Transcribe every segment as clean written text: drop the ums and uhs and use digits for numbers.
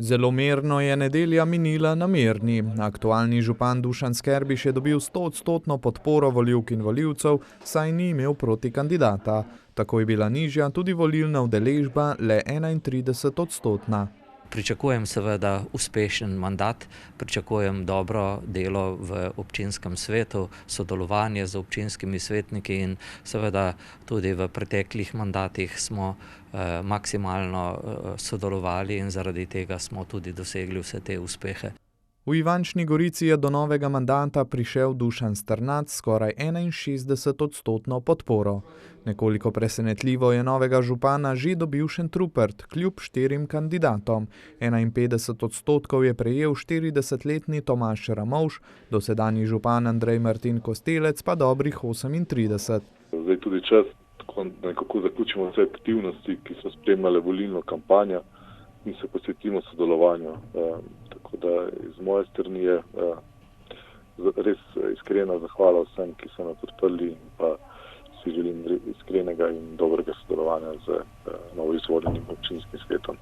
Zelo mirno je nedelja minila na Mirni. Aktualni župan Dušan Skerbiš je dobil 100-odstotno podporo volivk in volivcev, saj ni imel protikandidata. Tako je bila nižja tudi volilna udeležba, le 31-odstotna. Pričakujem seveda uspešen mandat, pričakujem dobro delo v občinskem svetu, sodelovanje z občinskimi svetniki in seveda tudi v preteklih mandatih smo maksimalno sodelovali in zaradi tega smo tudi dosegli vse te uspehe. V Ivančni Gorici je do novega mandata prišel Dušan Strnad s skoraj 61-odstotno podporo. Nekoliko presenetljivo je novega župana že dobil Šentrupert, kljub 4 kandidatom. 51 odstotkov je prejel 40-letni Tomaž Ramovš, dosedanji župan Andrej Martin Kostelec pa dobrih 38. Zdaj tudi čas, tako nekako zaključimo vse aktivnosti, ki so spremljale volilno kampanjo in se posvetimo sodelovanju. Tako da iz moje strani je res iskrena zahvala vsem, ki so me podprli in pa si želim iskrenega in dobrega sodelovanja z novoizvoljenim občinskim svetom.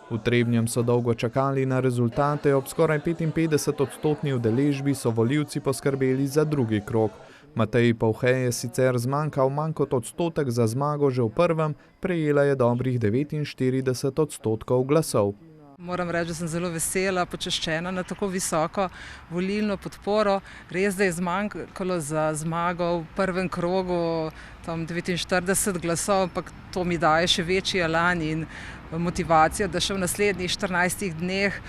V Trebnjem so dolgo čakali na rezultate, ob skoraj 55-odstotni udeležbi so volivci poskrbeli za drugi krog. Matej Povhe je sicer zmanjkal manj kot odstotek za zmago že v prvem, prejela je dobrih 49 odstotkov glasov. Moram reči, da sem zelo vesela, počaščena na tako visoko volilno podporo. Res, da je zmanjkalo za zmago v prvem krogu tam 49 glasov, ampak to mi daje še večji elan in motivacijo, da še v naslednjih 14 dneh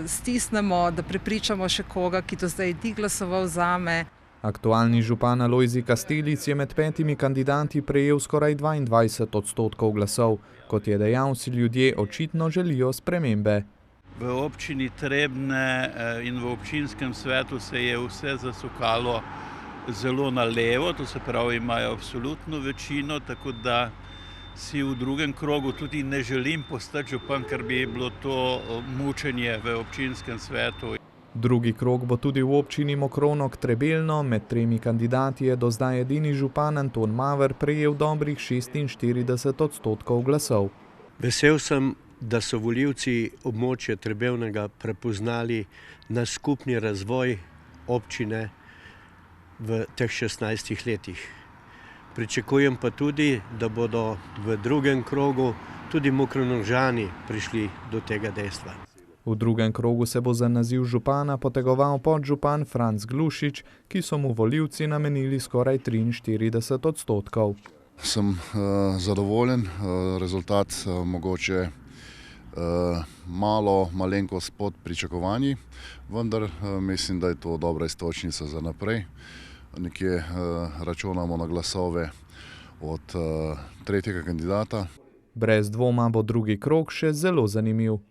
stisnemo, da prepričamo še koga, ki do zdaj ni glasoval zame. Aktualni župan Alojzij Kastelic je med 5 kandidati prejel skoraj 22 odstotkov glasov. Kot je dejal, si ljudje očitno želijo spremembe. V občini Trebnje in v občinskem svetu se je vse zasukalo zelo na levo, to se pravi, imajo absolutno večino, tako da si v drugem krogu tudi ne želim postati župan, ker bi bilo to mučenje v občinskem svetu. Drugi krog bo tudi v občini Mokronog Trebelno, med 3 kandidati je do zdaj edini župan Anton Maver prejel dobrih 46 odstotkov glasov. Vesel sem, da so volivci območja Trebelnega prepoznali naš skupni razvoj občine v teh 16 letih. Pričakujem pa tudi, da bodo v drugem krogu tudi Mokronožani prišli do tega dejstva. V drugem krogu se bo za naziv župana potegoval podžupan Franc Glušič, ki so mu volivci namenili skoraj 43 odstotkov. Sem zadovoljen, rezultat mogoče malenkost pod pričakovanji, vendar mislim, da je to dobra iztočnica za naprej. Nekje računamo na glasove od 3. kandidata. Brez dvoma bo drugi krog še zelo zanimiv.